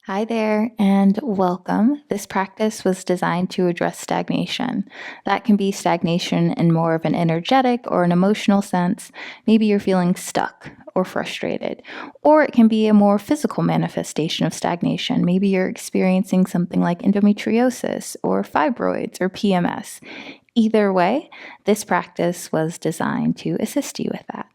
Hi there, and welcome. This practice was designed to address stagnation. That can be stagnation in more of an energetic or an emotional sense. Maybe you're feeling stuck or frustrated. Or it can be a more physical manifestation of stagnation. Maybe you're experiencing something like endometriosis or fibroids or PMS. Either way, this practice was designed to assist you with that.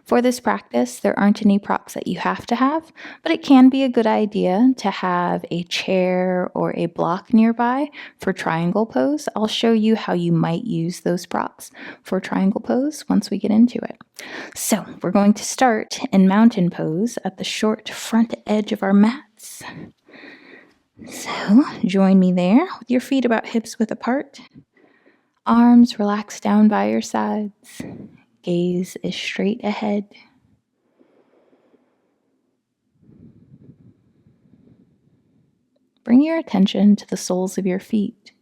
For this practice, there aren't any props that you have to have, but it can be a good idea to have a chair or a block nearby for triangle pose. I'll show you how you might use those props for triangle pose once we get into it. So we're going to start in mountain pose at the short front edge of our mats. So join me there with your feet about hips width apart. Arms relaxed down by your sides. Gaze is straight ahead. Bring your attention to the soles of your feet.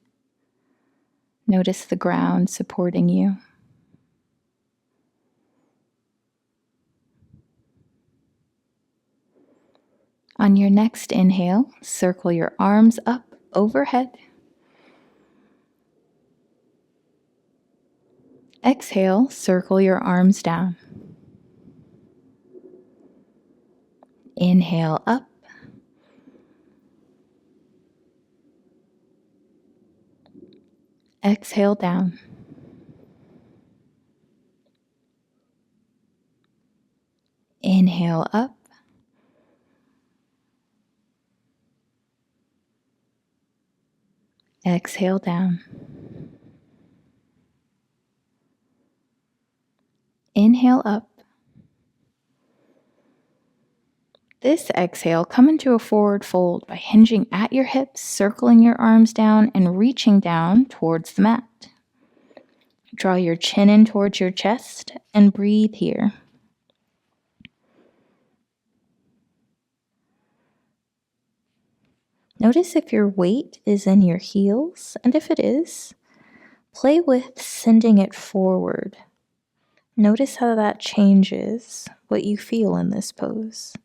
Notice the ground supporting you. On your next inhale, circle your arms up overhead. Exhale, circle your arms down. Inhale up. Exhale down. Inhale up. Exhale down. Inhale up. This exhale, come into a forward fold by hinging at your hips, circling your arms down, and reaching down towards the mat. Draw your chin in towards your chest and breathe here. Notice if your weight is in your heels, and if it is, play with sending it forward. Notice how that changes what you feel in this pose.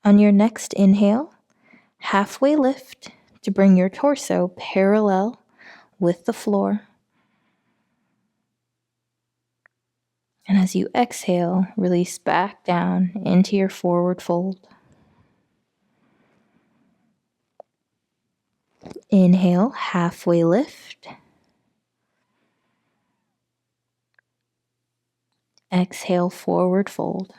On your next inhale, halfway lift to bring your torso parallel with the floor. And as you exhale, release back down into your forward fold. Inhale, halfway lift. Exhale, forward fold.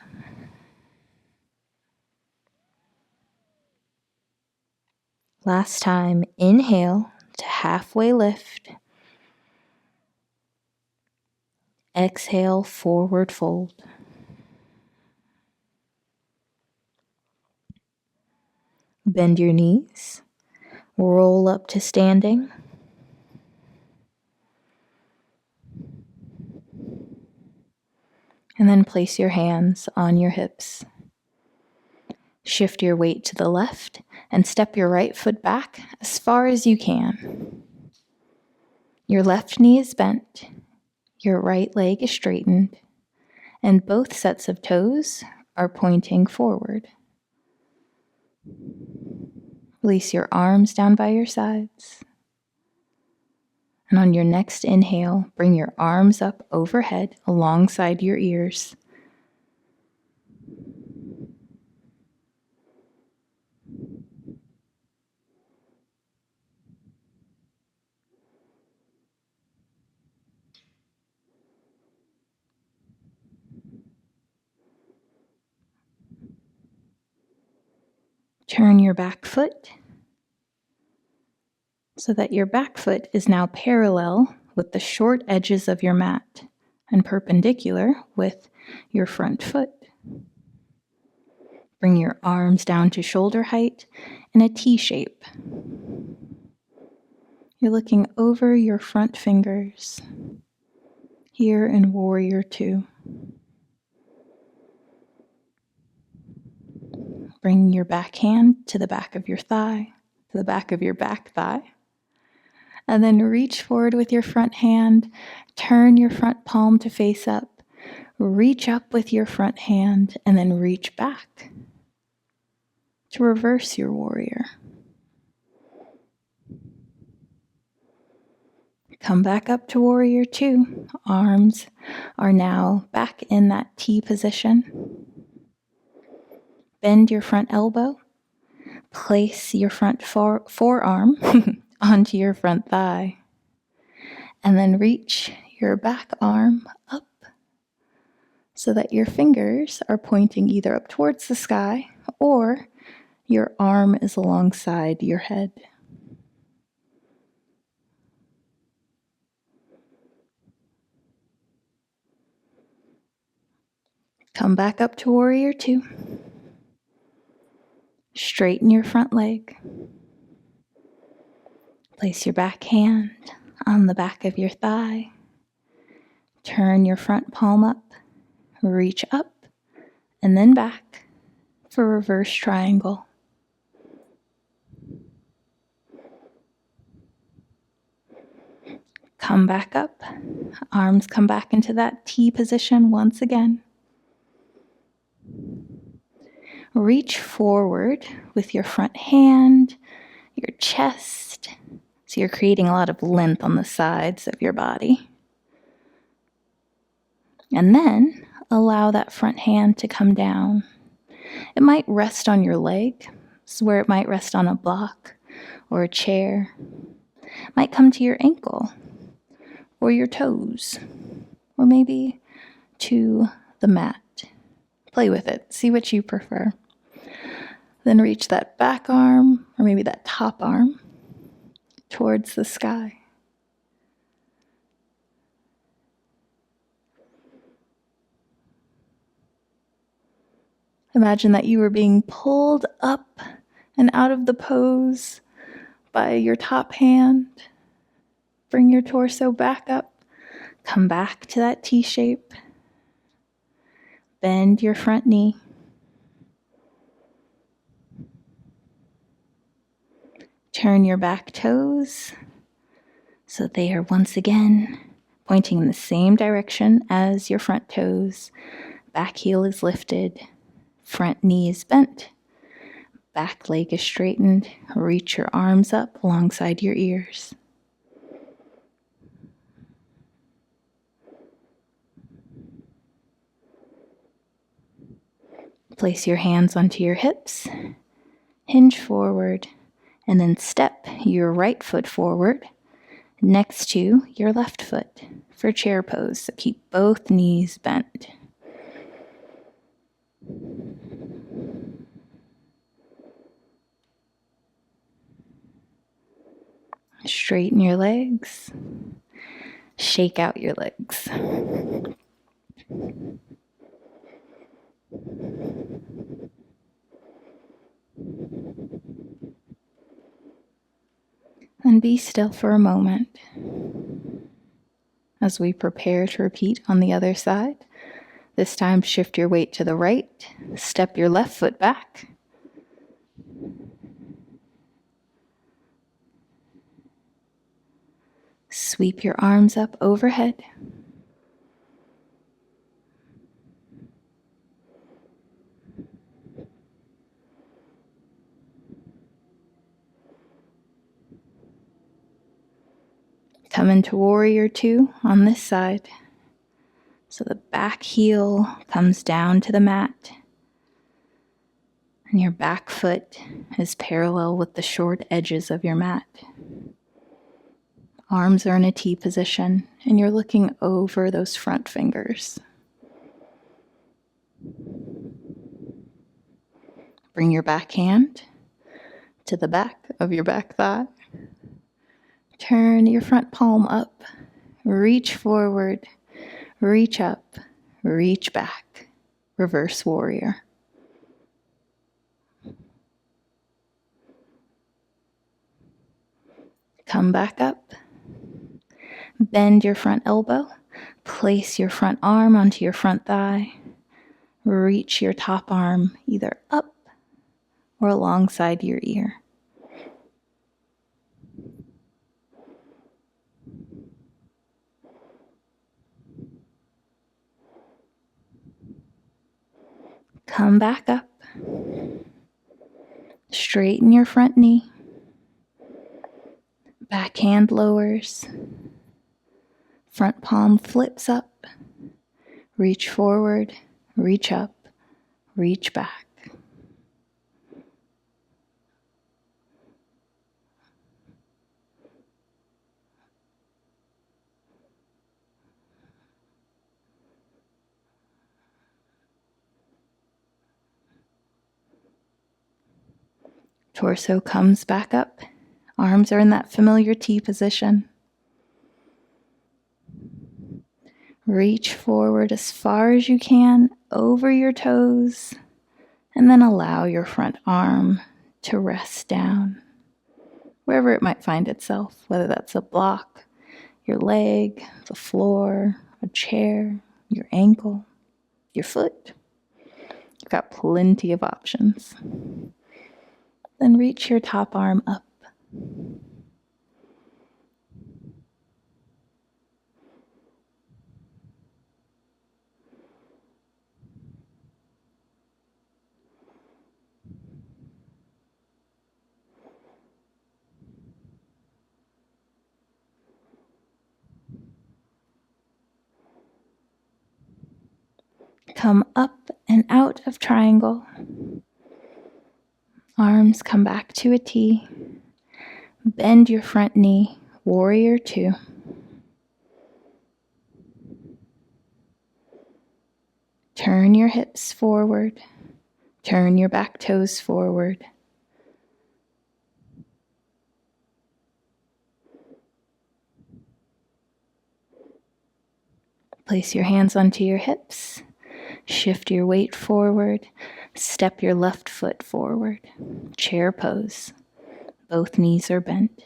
Last time, inhale to halfway lift. Exhale, forward fold. Bend your knees. Roll up to standing. And then place your hands on your hips. Shift your weight to the left and step your right foot back as far as you can. Your left knee is bent. Your right leg is straightened. And both sets of toes are pointing forward. Release your arms down by your sides. And on your next inhale, bring your arms up overhead alongside your ears. Turn your back foot so that your back foot is now parallel with the short edges of your mat and perpendicular with your front foot. Bring your arms down to shoulder height in a T shape. You're looking over your front fingers here in Warrior Two. Bring your back hand to the back of your thigh to the back of your back thigh. And then reach forward with your front hand. Turn your front palm to face up. Reach up with your front hand and then reach back to reverse your warrior. Come back up to warrior 2. Arms are now back in that T position. Bend your front elbow. Place your front forearm onto your front thigh. And then reach your back arm up so that your fingers are pointing either up towards the sky or your arm is alongside your head. Come back up to warrior 2. Straighten your front leg. Place your back hand on the back of your thigh. Turn your front palm up. Reach up and then back for reverse triangle. Come back up. Arms come back into that T position once again. Reach forward with your front hand, your chest. So you're creating a lot of length on the sides of your body. And then allow that front hand to come down. It might rest on your leg, so where it might rest on a block or a chair. It might come to your ankle or your toes, or maybe to the mat. Play with it. See what you prefer. Then reach that back arm, or maybe that top arm, towards the sky. Imagine that you were being pulled up and out of the pose by your top hand. Bring your torso back up. Come back to that T shape. Bend your front knee. Turn your back toes so they are once again pointing in the same direction as your front toes. Back heel is lifted. Front knee is bent. Back leg is straightened. Reach your arms up alongside your ears. Place your hands onto your hips. Hinge forward. And then step your right foot forward next to your left foot for chair pose. So keep both knees bent. Straighten your legs. Shake out your legs. And be still for a moment as we prepare to repeat on the other side. This time, shift your weight to the right. Step your left foot back. Sweep your arms up overhead. Come into warrior 2 on this side. So the back heel comes down to the mat. And your back foot is parallel with the short edges of your mat. Arms are in a T position, and you're looking over those front fingers. Bring your back hand to the back of your back thigh. Turn your front palm up. Reach forward. Reach up. Reach back. Reverse warrior. Come back up. Bend your front elbow. Place your front arm onto your front thigh. Reach your top arm either up or alongside your ear. Come back up. Straighten your front knee. Back hand lowers. Front palm flips up. Reach forward, reach up, reach back. Torso comes back up. Arms are in that familiar T position. Reach forward as far as you can over your toes, and then allow your front arm to rest down, wherever it might find itself, whether that's a block, your leg, the floor, a chair, your ankle, your foot. You've got plenty of options. Then reach your top arm up. Come up and out of triangle. Arms come back to a T. Bend your front knee, warrior two. Turn your hips forward. Turn your back toes forward. Place your hands onto your hips. Shift your weight forward. Step your left foot forward. Chair pose. Both knees are bent.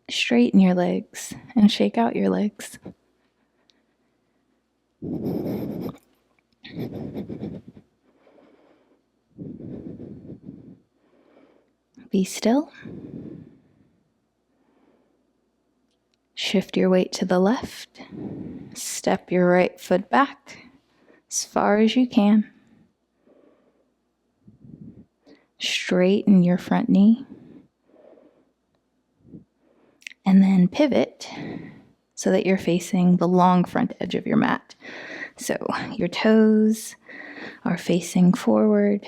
Straighten your legs and shake out your legs. Be still. Shift your weight to the left. Step your right foot back as far as you can. Straighten your front knee. And then pivot so that you're facing the long front edge of your mat. So your toes are facing forward.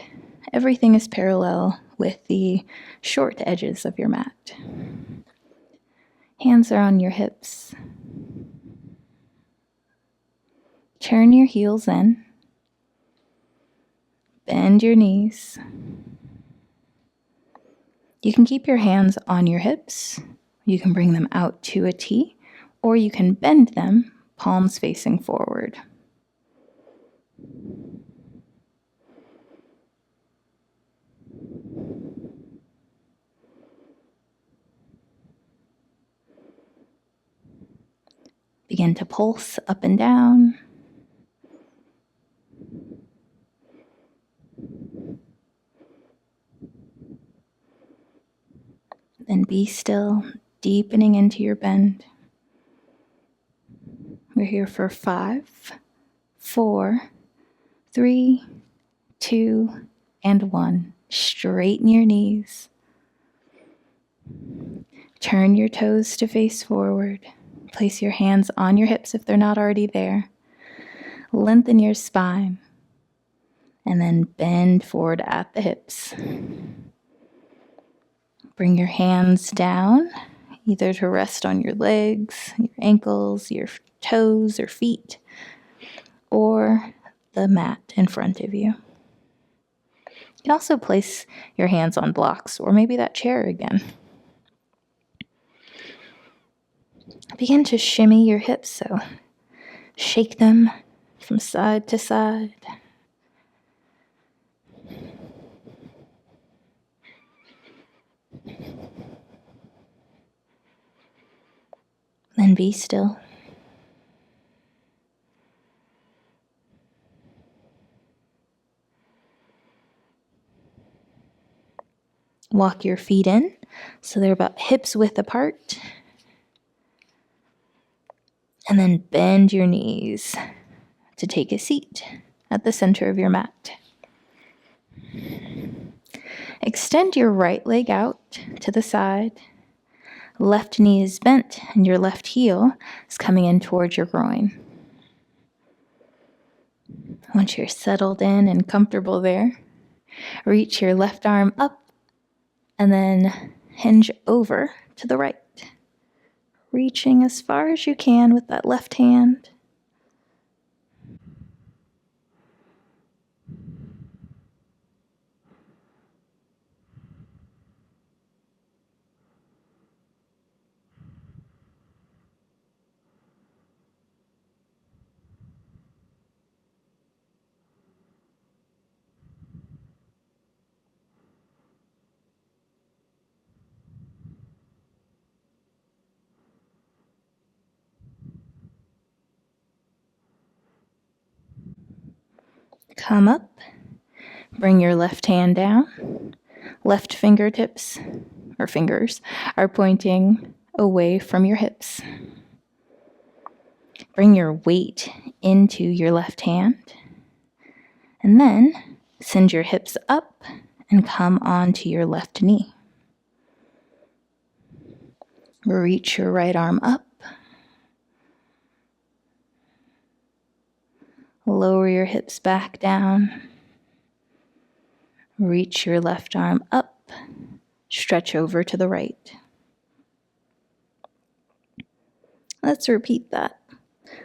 Everything is parallel with the short edges of your mat. Hands are on your hips. Turn your heels in. Bend your knees. You can keep your hands on your hips. You can bring them out to a T, or you can bend them, palms facing forward. Begin to pulse up and down. Then be still, deepening into your bend. We're here for 5, 4, 3, 2, and 1. Straighten your knees. Turn your toes to face forward. Place your hands on your hips if they're not already there. Lengthen your spine. And then bend forward at the hips. Bring your hands down, either to rest on your legs, your ankles, your toes or feet, or the mat in front of you. You can also place your hands on blocks, or maybe that chair again. Begin to shimmy your hips, so shake them from side to side. Then be still. Walk your feet in, so they're about hips width apart. And then bend your knees to take a seat at the center of your mat. Extend your right leg out to the side. Left knee is bent and your left heel is coming in towards your groin. Once you're settled in and comfortable there, reach your left arm up and then hinge over to the right, reaching as far as you can with that left hand. Come up, bring your left hand down. Left fingertips or fingers are pointing away from your hips. Bring your weight into your left hand, and then send your hips up and come onto your left knee. Reach your right arm up. Lower your hips back down. Reach your left arm up. Stretch over to the right. Let's repeat that.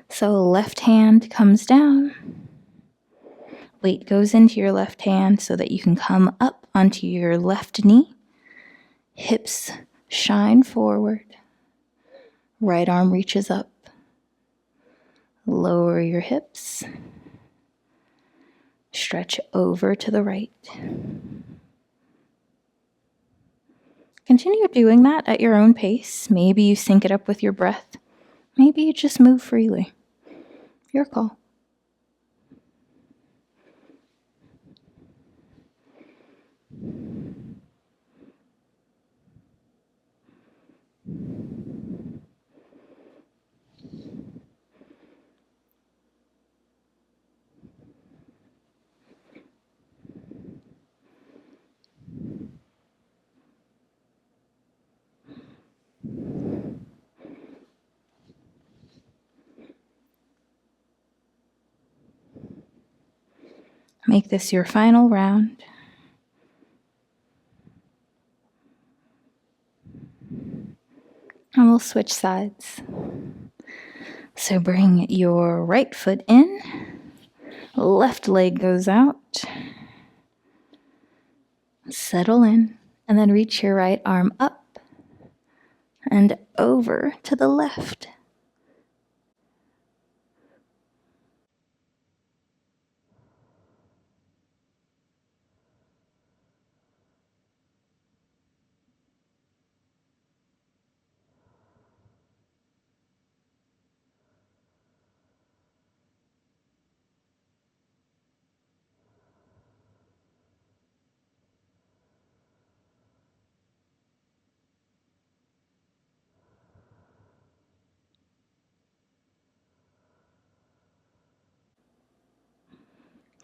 So left hand comes down. Weight goes into your left hand so that you can come up onto your left knee. Hips shine forward. Right arm reaches up. Lower your hips. Stretch over to the right. Continue doing that at your own pace. Maybe you sync it up with your breath. Maybe you just move freely. Your call. Make this your final round. And we'll switch sides. So bring your right foot in. Left leg goes out. Settle in. And then reach your right arm up and over to the left.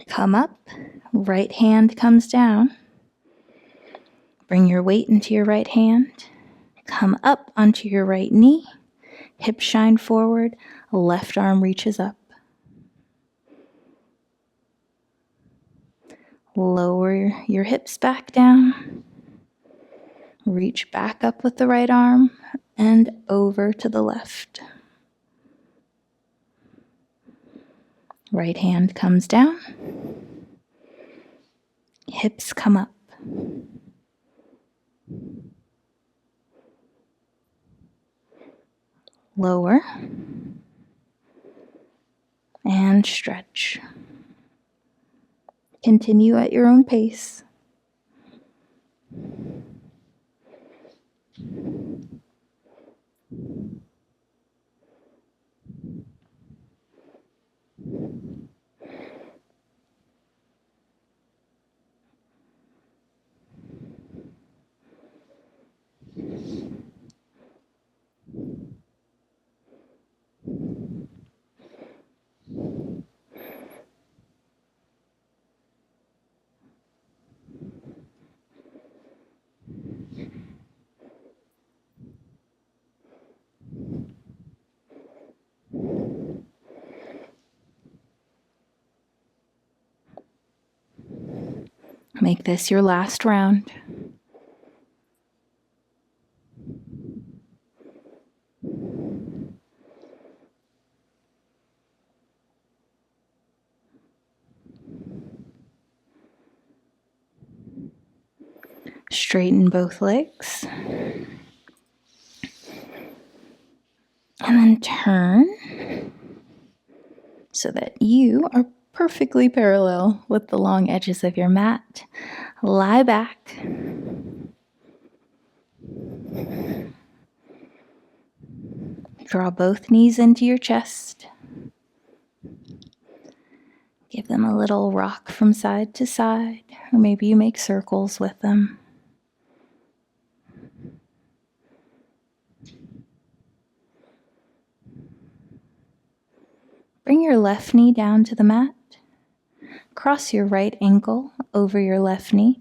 Come up, right hand comes down. Bring your weight into your right hand. Come up onto your right knee. Hips shine forward. Left arm reaches up. Lower your hips back down. Reach back up with the right arm and over to the left. Right hand comes down. Hips come up. Lower. And stretch. Continue at your own pace. Make this your last round. Straighten both legs. And then turn so that you are perfectly parallel with the long edges of your mat. Lie back. Draw both knees into your chest. Give them a little rock from side to side, or maybe you make circles with them. Bring your left knee down to the mat. Cross your right ankle over your left knee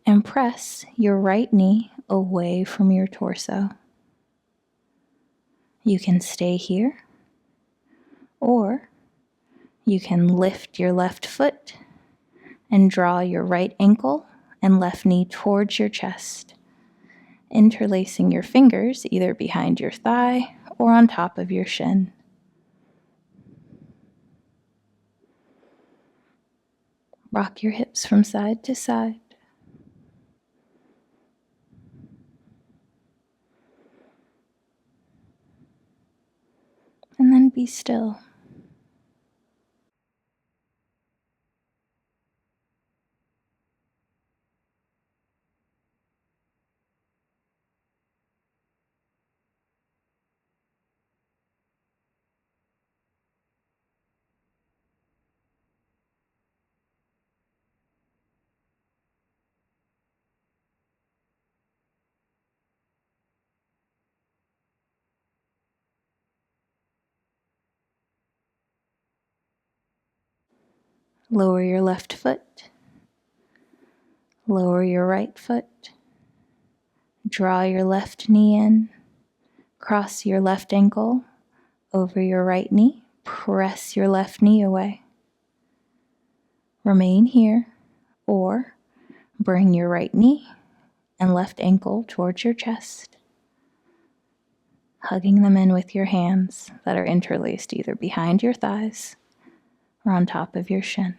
and press your right knee away from your torso. You can stay here, or you can lift your left foot and draw your right ankle and left knee towards your chest, interlacing your fingers either behind your thigh or on top of your shin. Rock your hips from side to side. And then be still. Lower your left foot. Lower your right foot. Draw your left knee in. Cross your left ankle over your right knee. Press your left knee away. Remain here, or bring your right knee and left ankle towards your chest, hugging them in with your hands that are interlaced either behind your thighs or on top of your shin.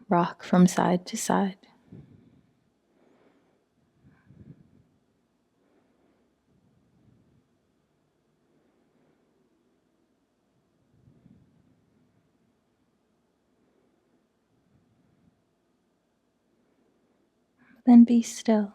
Rock from side to side. Then be still.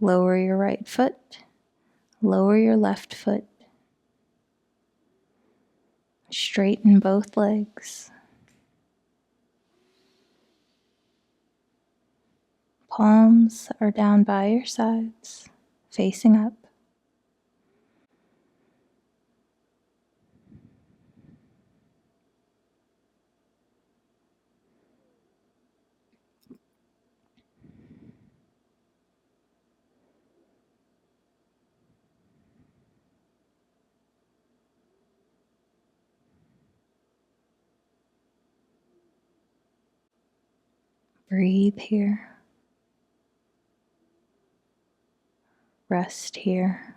Lower your right foot. Lower your left foot. Straighten both legs. Palms are down by your sides, facing up. Breathe here. Rest here.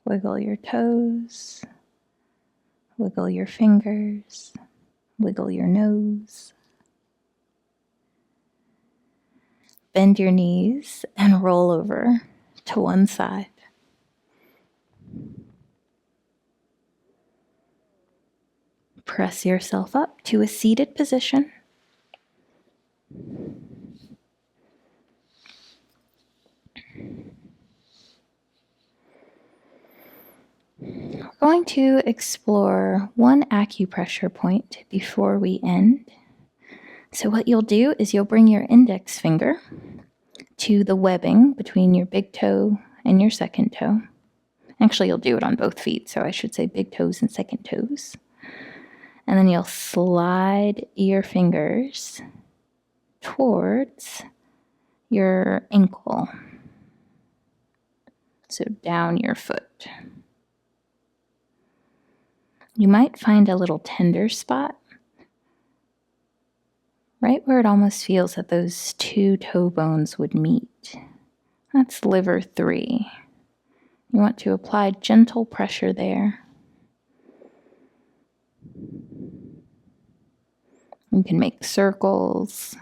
Wiggle your toes, wiggle your fingers, wiggle your nose. Bend your knees and roll over to one side. Press yourself up to a seated position. We're going to explore one acupressure point before we end. So what you'll do is you'll bring your index finger to the webbing between your big toe and your second toe. Actually, you'll do it on both feet, so I should say big toes and second toes. And then you'll slide your fingers towards your ankle. So down your foot. You might find a little tender spot, right where it almost feels that those two toe bones would meet. That's liver 3. You want to apply gentle pressure there. You can make circles.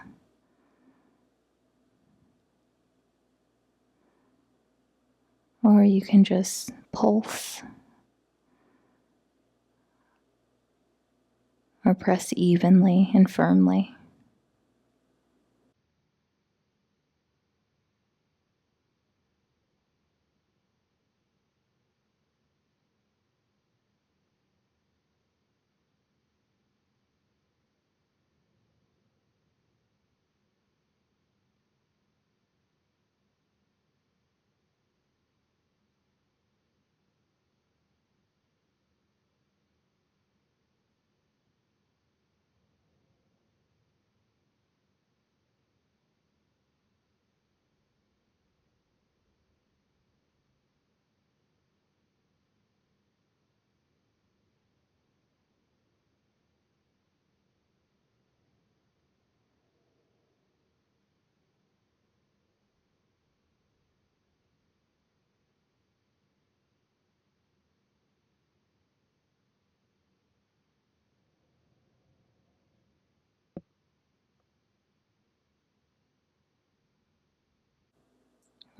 Or you can just pulse. Or press evenly and firmly.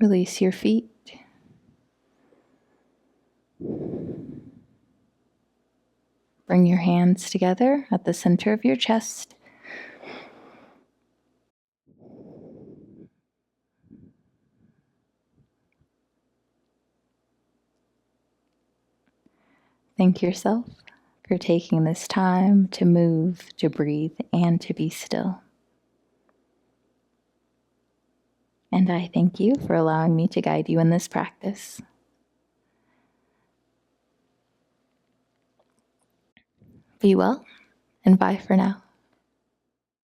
Release your feet. Bring your hands together at the center of your chest. Thank yourself for taking this time to move, to breathe, and to be still. And I thank you for allowing me to guide you in this practice. Be well, and bye for now.